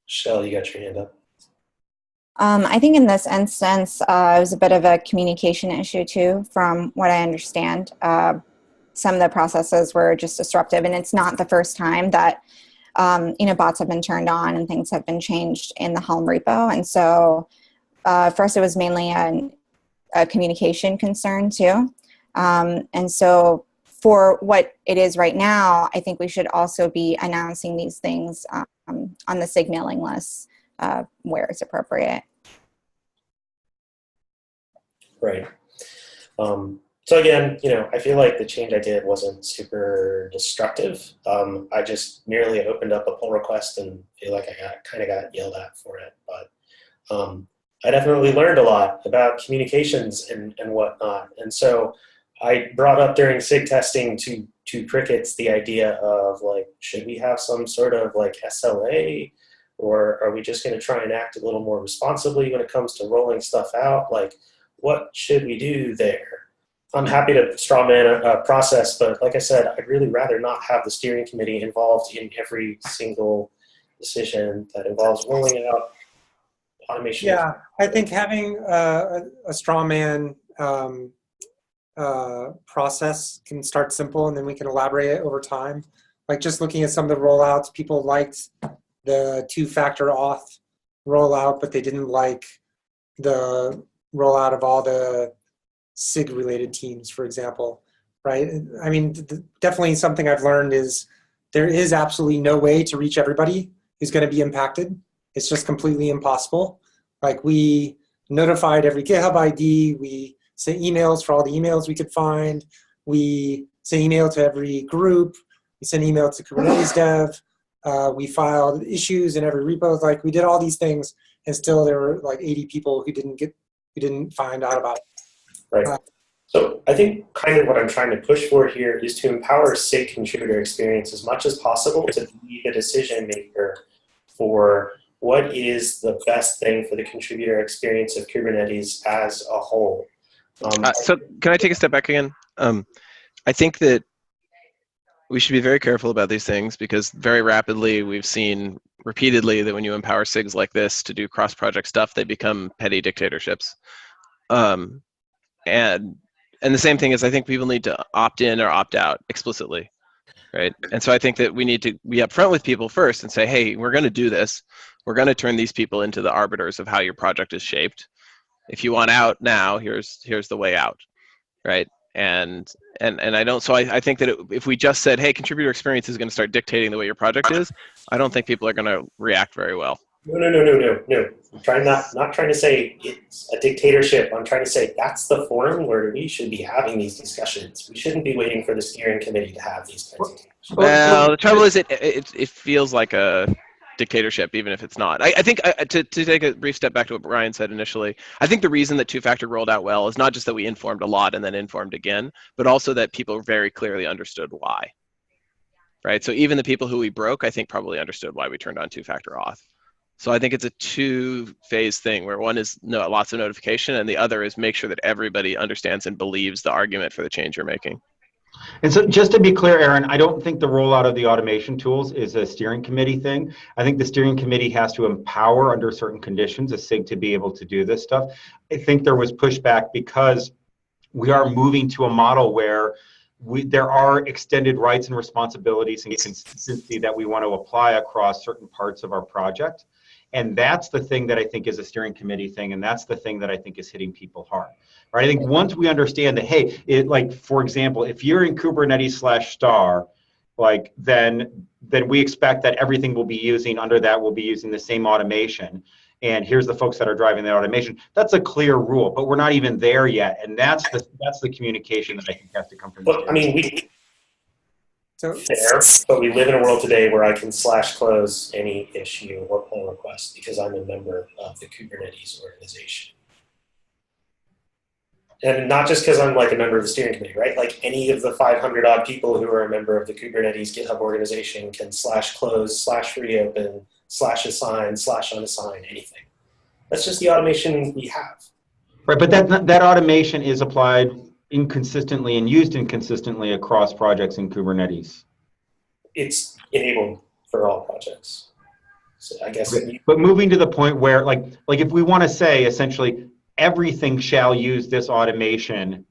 Shell, you got your hand up. I think in this instance, it was a bit of a communication issue too, from what I understand. Some of the processes were just disruptive, and it's not the first time that bots have been turned on and things have been changed in the Helm repo. And so for us, it was mainly a communication concern too. And so for what it is right now, I think we should also be announcing these things on the SIG mailing list where it's appropriate. Right. So again, I feel like the change I did wasn't super destructive. I just merely opened up a pull request and feel like I kind of got yelled at for it. But I definitely learned a lot about communications and whatnot. And so I brought up during SIG testing to Crickets the idea of like, should we have some sort of like SLA, or are we just going to try and act a little more responsibly when it comes to rolling stuff out? Like, what should we do there? I'm happy to strawman a process, but like I said, I'd really rather not have the steering committee involved in every single decision that involves rolling out automation. Yeah, I think having a strawman process can start simple, and then we can elaborate it over time. Like just looking at some of the rollouts, people liked the two-factor auth rollout, but they didn't like the rollout of all the SIG-related teams, for example, right? I mean, definitely something I've learned is there is absolutely no way to reach everybody who's going to be impacted. It's just completely impossible. Like we notified every GitHub ID, we sent emails for all the emails we could find, we sent email to every group, we sent email to Kubernetes dev, we filed issues in every repo. Like we did all these things, and still there were like 80 people who didn't find out about it. Right. So I think kind of what I'm trying to push for here is to empower SIG contributor experience as much as possible to be the decision maker for what is the best thing for the contributor experience of Kubernetes as a whole. So can I take a step back again? I think that we should be very careful about these things because very rapidly we've seen repeatedly that when you empower SIGs like this to do cross-project stuff, they become petty dictatorships. And the same thing is I think people need to opt in or opt out explicitly, right? And so I think that we need to be upfront with people first and say, hey, we're going to do this. We're going to turn these people into the arbiters of how your project is shaped. If you want out now, here's the way out, right? And I don't. So I think that if we just said, hey, contributor experience is going to start dictating the way your project is, I don't think people are going to react very well. No. I'm not trying to say it's a dictatorship. I'm trying to say that's the forum where we should be having these discussions. We shouldn't be waiting for the steering committee to have these kinds of discussions. Well, the trouble is it feels like a dictatorship, even if it's not. I think to take a brief step back to what Brian said initially, I think the reason that two-factor rolled out well is not just that we informed a lot and then informed again, but also that people very clearly understood why. Right? So even the people who we broke, I think probably understood why we turned on two-factor auth. So I think it's a two-phase thing where one is lots of notification and the other is make sure that everybody understands and believes the argument for the change you're making. And so just to be clear, Aaron, I don't think the rollout of the automation tools is a steering committee thing. I think the steering committee has to empower under certain conditions a SIG to be able to do this stuff. I think there was pushback because we are moving to a model where there are extended rights and responsibilities and consistency that we want to apply across certain parts of our project. And that's the thing that I think is a steering committee thing, and that's the thing that I think is hitting people hard. Right? I think once we understand that, hey, like for example, if you're in Kubernetes/star, like then we expect that everything will be using under that will be using the same automation. And here's the folks that are driving that automation. That's a clear rule, but we're not even there yet, and that's the communication that I think has to come from. Well, I mean, fair, but we live in a world today where I can /close any issue or pull request because I'm a member of the Kubernetes organization. And not just because I'm like a member of the steering committee, right? Like any of the 500 odd people who are a member of the Kubernetes GitHub organization can /close, /reopen, /assign, /unassign, anything. That's just the automation we have. Right, but that automation is applied inconsistently and used inconsistently across projects in Kubernetes. It's enabled for all projects. So I guess. But moving to the point where, like if we want to say essentially everything shall use this automation,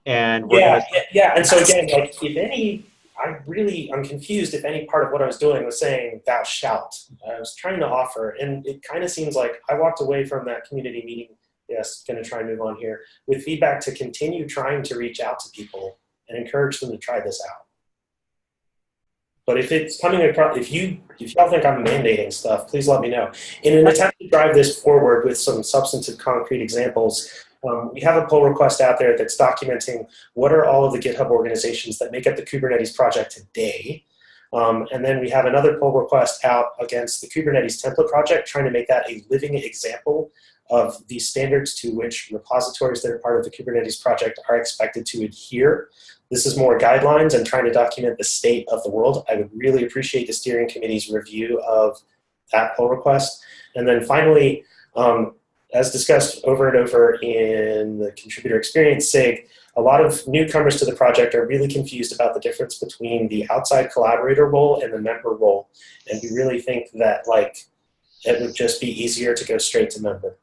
and we're and so again, like if any, I'm confused if any part of what I was doing was saying thou shalt. I was trying to offer, and it kind of seems like I walked away from that community meeting. Yes, going to try and move on here with feedback to continue trying to reach out to people and encourage them to try this out. But if it's coming across, if y'all think I'm mandating stuff, please let me know. In an attempt to drive this forward with some substantive concrete examples, we have a pull request out there that's documenting what are all of the GitHub organizations that make up the Kubernetes project today. And then we have another pull request out against the Kubernetes template project, trying to make that a living example of the standards to which repositories that are part of the Kubernetes project are expected to adhere. This is more guidelines and trying to document the state of the world. I would really appreciate the steering committee's review of that pull request. And then finally, as discussed over and over in the contributor experience SIG, a lot of newcomers to the project are really confused about the difference between the outside collaborator role and the member role. And we really think that it would just be easier to go straight to member.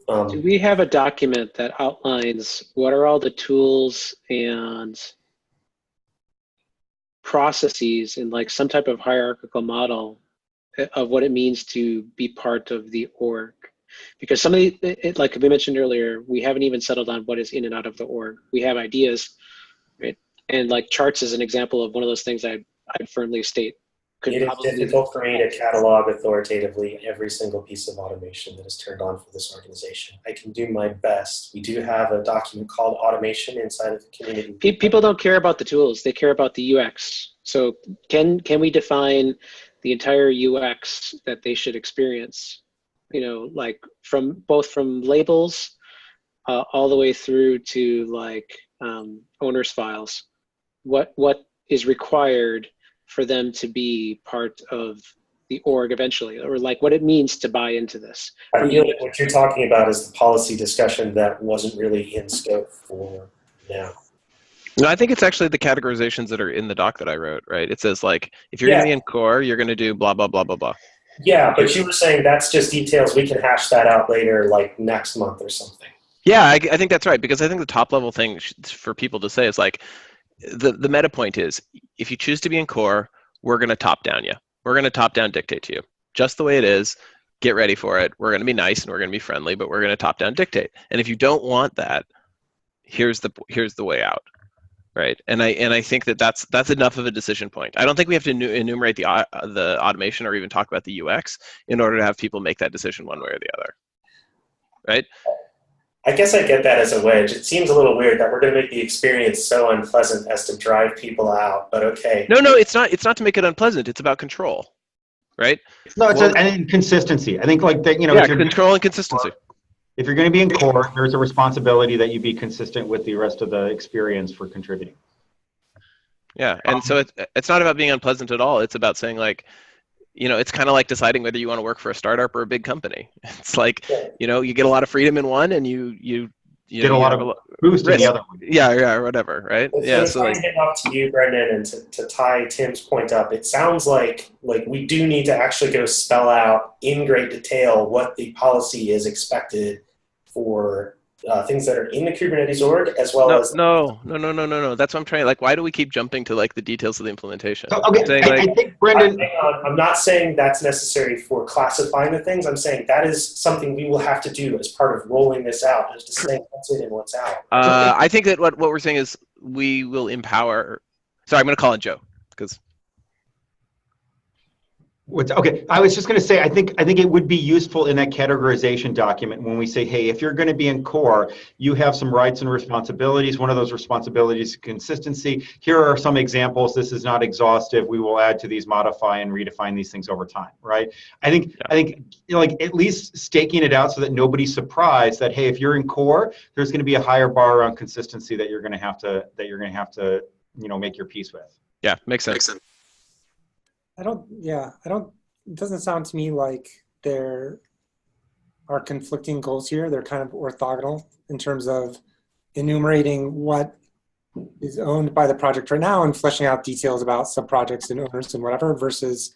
Do we have a document that outlines what are all the tools and processes in some type of hierarchical model of what it means to be part of the org? Because some of like we mentioned earlier, we haven't even settled on what is in and out of the org. We have ideas, right? And charts is an example of one of those things I'd firmly state. It is difficult for me to catalog authoritatively every single piece of automation that is turned on for this organization. I can do my best. We do have a document called automation inside of the community. People don't care about the tools. They care about the UX. So can we define the entire UX that they should experience? From labels all the way through to owners files. What is required for them to be part of the org eventually, or what it means to buy into this. I feel like what you're talking about is the policy discussion that wasn't really in scope for now. No, I think it's actually the categorizations that are in the doc that I wrote, right? It says if you're going to be in core, you're going to do blah, blah, blah, blah, blah. Yeah, but you were saying that's just details. We can hash that out later, next month or something. Yeah, I think that's right, because I think the top level thing for people to say is the meta point is, if you choose to be in core, we're going to top down you. We're going to top down dictate to you. Just the way it is, get ready for it. We're going to be nice and we're going to be friendly, but we're going to top down dictate. And if you don't want that, here's the way out, right? And I think that's enough of a decision point. I don't think we have to enumerate the automation or even talk about the UX in order to have people make that decision one way or the other, right? I guess I get that as a wedge. It seems a little weird that we're going to make the experience so unpleasant as to drive people out, but okay. No, it's not to make it unpleasant. It's about control, right? No, and consistency. I think control and consistency. If you're going to be in core, there's a responsibility that you be consistent with the rest of the experience for contributing. Yeah, and so it's not about being unpleasant at all. It's about saying it's kind of like deciding whether you want to work for a startup or a big company. It's you get a lot of freedom in one, and you get a lot of boost in the other one. Yeah, whatever, right? So to hand off to you, Brendan, and to tie Tim's point up, it sounds like we do need to actually go spell out in great detail what the policy is expected for things that are in the Kubernetes org, as well as... No. That's what I'm trying. Why do we keep jumping to the details of the implementation? Okay, I think, Brendan... I'm not saying that's necessary for classifying the things. I'm saying that is something we will have to do as part of rolling this out, is to say what's in and what's out. I think that what we're saying is we will empower... Sorry, I'm going to call on Joe, because... Okay, I was just going to say, I think it would be useful in that categorization document when we say, hey, if you're going to be in core, you have some rights and responsibilities. One of those responsibilities is consistency. Here are some examples. This is not exhaustive. We will add to these, modify and redefine these things over time, right? I think at least staking it out so that nobody's surprised that, hey, if you're in core, there's going to be a higher bar around consistency that you're going to have to make your peace with. Yeah, makes sense. It doesn't sound to me like there are conflicting goals here. They're kind of orthogonal in terms of enumerating what is owned by the project right now and fleshing out details about sub-projects and owners and whatever, versus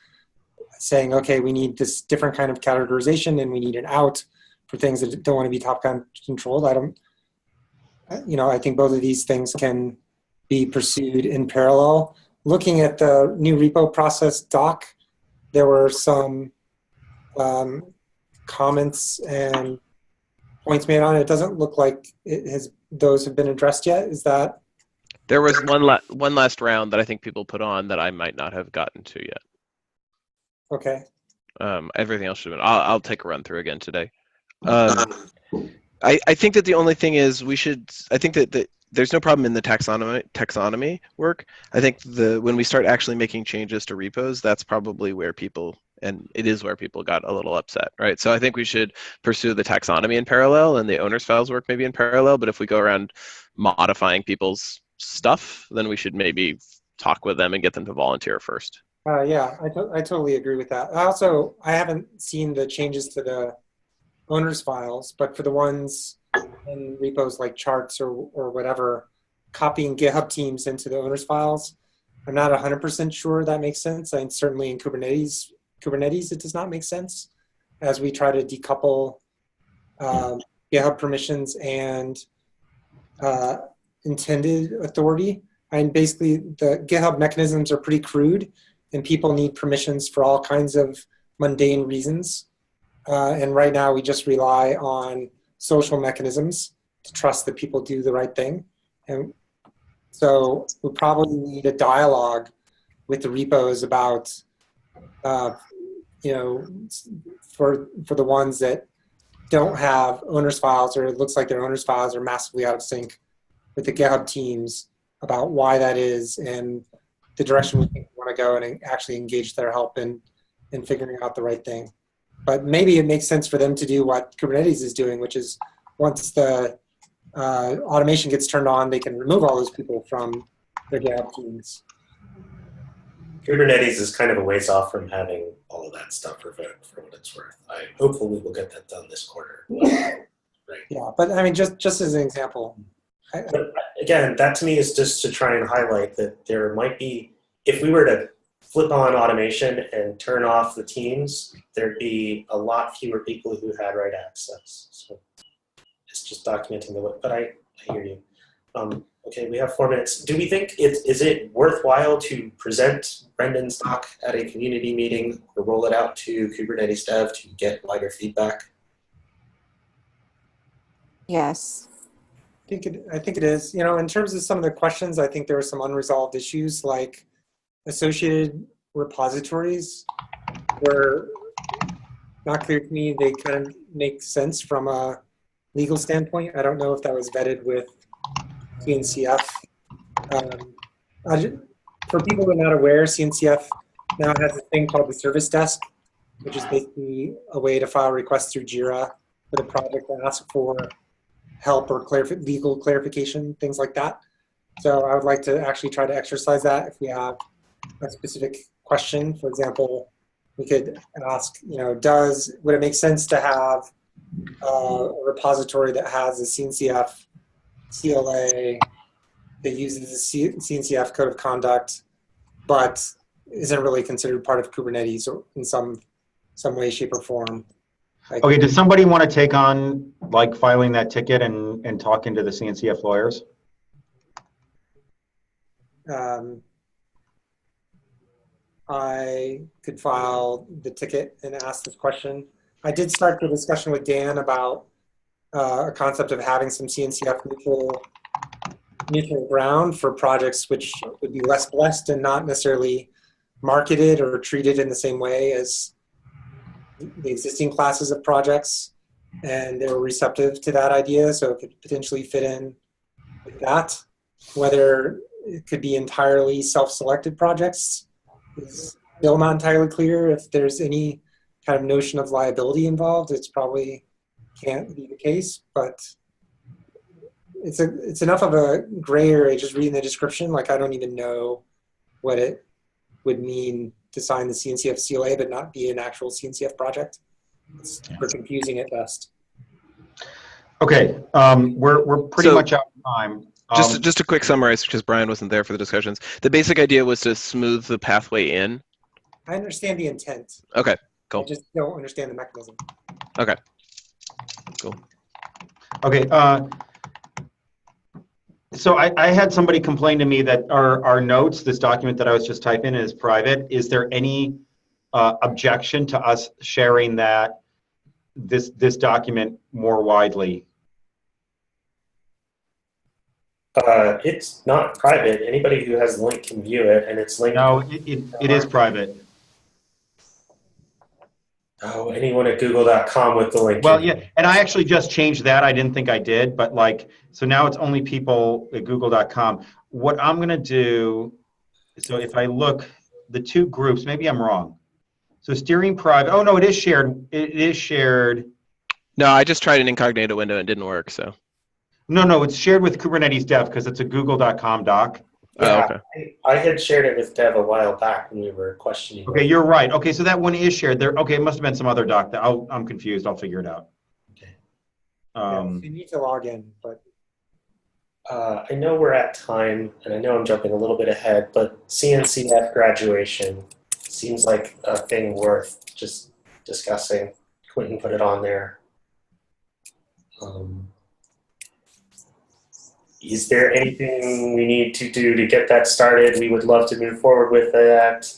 saying, okay, we need this different kind of categorization and we need an out for things that don't want to be top-down controlled. I think both of these things can be pursued in parallel. Looking at the new repo process doc, there were some comments and points made on it. It doesn't look like those have been addressed yet. Is that? There was one last round that I think people put on that I might not have gotten to yet. Okay. Everything else should have been. I'll take a run through again today. I think that the only thing is I think that there's no problem in the taxonomy work. I think when we start actually making changes to repos, that's probably where people, and it is where people got a little upset, right? So I think we should pursue the taxonomy in parallel and the owner's files work maybe in parallel, but if we go around modifying people's stuff, then we should maybe talk with them and get them to volunteer first. Yeah, I totally agree with that. I haven't seen the changes to the owner's files, but for the ones in repos like charts or whatever, copying GitHub teams into the owner's files, I'm not 100% sure that makes sense. And certainly in Kubernetes, it does not make sense as we try to decouple GitHub permissions and intended authority. And basically, the GitHub mechanisms are pretty crude, and people need permissions for all kinds of mundane reasons. And right now, we just rely on social mechanisms to trust that people do the right thing. And so we probably need a dialogue with the repos about, for the ones that don't have owner's files, or it looks like their owner's files are massively out of sync with the GitHub teams, about why that is and the direction we think we want to go, and actually engage their help in figuring out the right thing. But maybe it makes sense for them to do what Kubernetes is doing, which is once the automation gets turned on, they can remove all those people from their GitHub teams. Kubernetes is kind of a ways off from having all of that stuff revoked for what it's worth. Hopefully we'll get that done this quarter. Right. Yeah, but I mean, just as an example. But again, that to me is just to try and highlight that there might be, if we were to flip on automation and turn off the teams, there'd be a lot fewer people who had write access. So it's just documenting the way, but I hear you. Okay, we have 4 minutes. Do we think is it worthwhile to present Brendan's talk at a community meeting or roll it out to Kubernetes dev to get wider feedback? Yes. I think it is. In terms of some of the questions, I think there are some unresolved issues, like associated repositories were not clear to me. They kind of make sense from a legal standpoint. I don't know if that was vetted with CNCF. For people who are not aware, CNCF now has a thing called the service desk, which is basically a way to file requests through Jira for the project and ask for help or legal clarification, things like that. So I would like to actually try to exercise that if we have a specific question. For example, we could ask, would it make sense to have a repository that has a CNCF CLA that uses the CNCF code of conduct, but isn't really considered part of Kubernetes or in some way, shape, or form? Okay, does somebody want to take on filing that ticket and talking to the CNCF lawyers? I could file the ticket and ask this question. I did start the discussion with Dan about a concept of having some CNCF neutral ground for projects which would be less blessed and not necessarily marketed or treated in the same way as the existing classes of projects, and they were receptive to that idea, so it could potentially fit in with that. Whether it could be entirely self-selected projects is still not entirely clear. If there's any kind of notion of liability involved, it's probably can't be the case, but it's enough of a gray area just reading the description. I don't even know what it would mean to sign the CNCF CLA but not be an actual CNCF project. It's super confusing at best. Okay, we're pretty much out of time. Just a quick summary, because Brian wasn't there for the discussions. The basic idea was to smooth the pathway in. I understand the intent. Okay, cool. I just don't understand the mechanism. Okay, cool. Okay, so I had somebody complain to me that our notes, this document that I was just typing, is private. Is there any objection to us sharing this document more widely? It's not private. Anybody who has the link can view it, and it's linked. No, it is private. Oh, anyone at google.com with the link. Well, yeah, and I actually just changed that. I didn't think I did, but like, so now it's only people at google.com. What I'm going to do, so if I look, the two groups, maybe I'm wrong. So steering private, oh no, it is shared. It is shared. No, I just tried an incognito window and it didn't work, so. No, it's shared with Kubernetes Dev because it's a google.com doc. Yeah, Oh, okay. I had shared it with Dev a while back when we were questioning. Okay, you're right. Okay, so that one is shared there. Okay, it must have been some other doc that I'm confused. I'll figure it out. Okay. You need to log in, but I know we're at time, and I know I'm jumping a little bit ahead, but CNCF graduation seems like a thing worth just discussing. Quentin put it on there. Is there anything we need to do to get that started? We would love to move forward with that.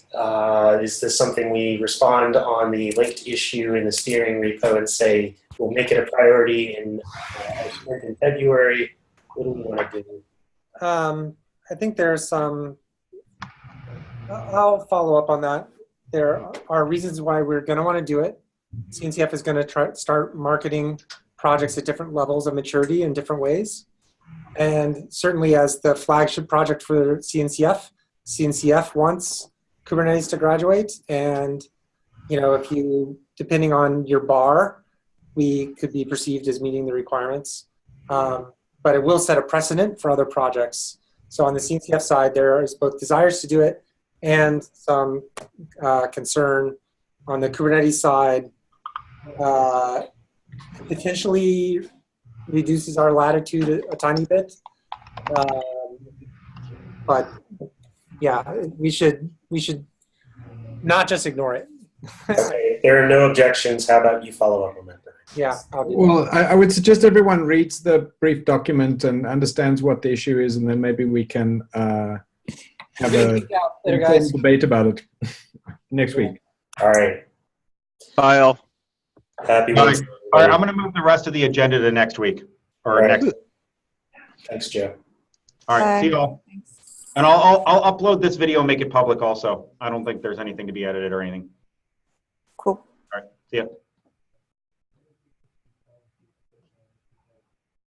Is this something we respond on the linked issue in the steering repo and say, we'll make it a priority in February? What do we want to do? I think there's some, I'll follow up on that. There are reasons why we're going to want to do it. CNCF is going to start marketing projects at different levels of maturity in different ways. And certainly as the flagship project for CNCF, CNCF wants Kubernetes to graduate. And, you know, if you, depending on your bar, we could be perceived as meeting the requirements. But it will set a precedent for other projects. So on the CNCF side, there is both desires to do it and some concern on the Kubernetes side. Potentially reduces our latitude a tiny bit, but yeah, we should not just ignore it. Okay, there are no objections. How about you follow up on that? Yeah. Well, I would suggest everyone reads the brief document and understands what the issue is, and then maybe we can have a debate about it next week. All right. Bye, all. Happy Wednesday. All right, I'm going to move the rest of the agenda to next week or All right. next. Thanks, Joe. All right, see you all. And I'll upload this video and make it public also. I don't think there's anything to be edited or anything. Cool. All right, see ya.